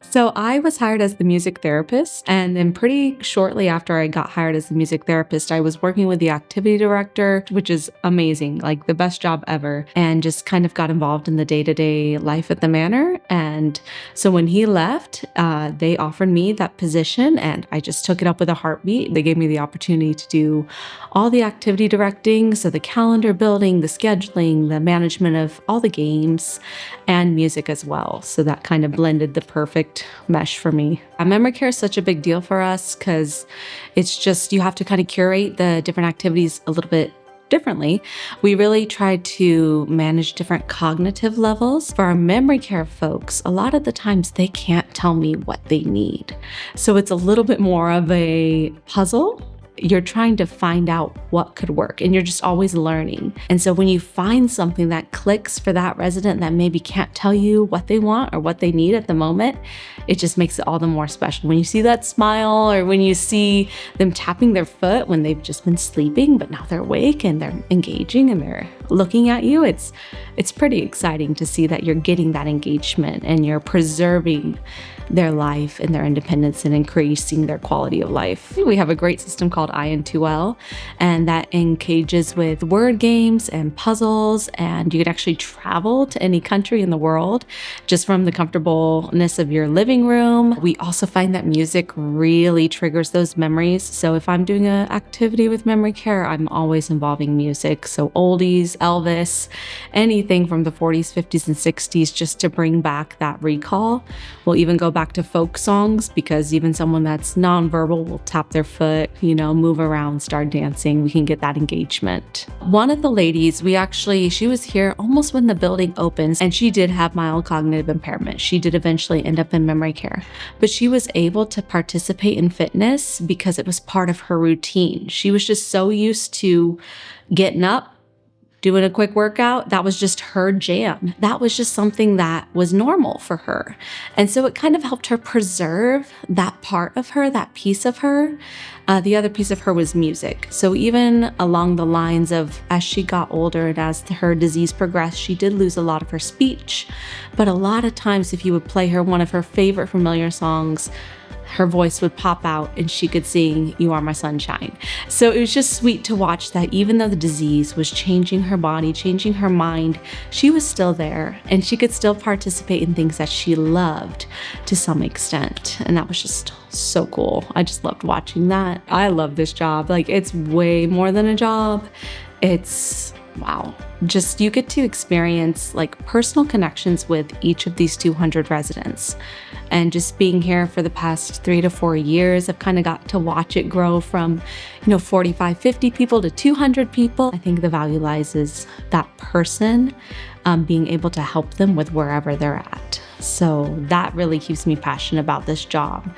So I was hired as the music therapist, and then pretty shortly after I got hired as the music therapist, I was working with the activity director, which is amazing, like the best job ever, and just kind of got involved in the day-to-day life at the manor. And so when he left, they offered me that position, and I just took it up with a heartbeat. They gave me the opportunity to do all the activity directing, so the calendar building, the scheduling, the management of all the games, and music as well. So that kind of blended the perfect mesh for me. Memory care is such a big deal for us because it's just, you have to kind of curate the different activities a little bit differently. We really try to manage different cognitive levels. For our memory care folks, a lot of the times they can't tell me what they need. So it's a little bit more of a puzzle. You're trying to find out what could work, and you're just always learning. And so when you find something that clicks for that resident that maybe can't tell you what they want or what they need at the moment, it just makes it all the more special. When you see that smile, or when you see them tapping their foot when they've just been sleeping, but now they're awake and they're engaging and they're looking at you, it's pretty exciting to see that you're getting that engagement and you're preserving their life and their independence and increasing their quality of life. We have a great system called IN2L, and that engages with word games and puzzles, and you can actually travel to any country in the world just from the comfortableness of your living room. We also find that music really triggers those memories. So if I'm doing an activity with memory care, I'm always involving music. So oldies, Elvis, anything from the 40s, 50s, and 60s, just to bring back that recall. We'll even go back to folk songs, because even someone that's nonverbal will tap their foot, move around, start dancing. We can get that engagement. One of the ladies, she was here almost when the building opens, and she did have mild cognitive impairment. She did eventually end up in memory care, but she was able to participate in fitness because it was part of her routine. She was just so used to getting up, doing a quick workout. That was just her jam. That was just something that was normal for her. And so it kind of helped her preserve that part of her, that piece of her. The other piece of her was music. So even along the lines of, as she got older and as her disease progressed, she did lose a lot of her speech. But a lot of times, if you would play her one of her favorite familiar songs, her voice would pop out and she could sing "You Are My Sunshine." So it was just sweet to watch that even though the disease was changing her body, changing her mind, she was still there and she could still participate in things that she loved to some extent. And that was just so cool. I just loved watching that. I love this job. It's way more than a job. It's wow. Just you get to experience personal connections with each of these 200 residents. And just being here for the past 3 to 4 years, I've kind of got to watch it grow from, 45, 50 people to 200 people. I think the value lies is that person being able to help them with wherever they're at. So that really keeps me passionate about this job,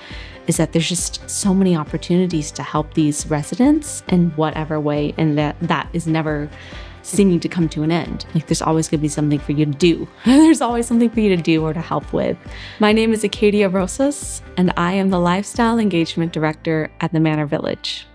is that there's just so many opportunities to help these residents in whatever way, and that is never seeming to come to an end. There's always going to be something for you to do. There's always something for you to do or to help with. My name is Acadia Rosas, and I am the Lifestyle Engagement Director at the Manor Village.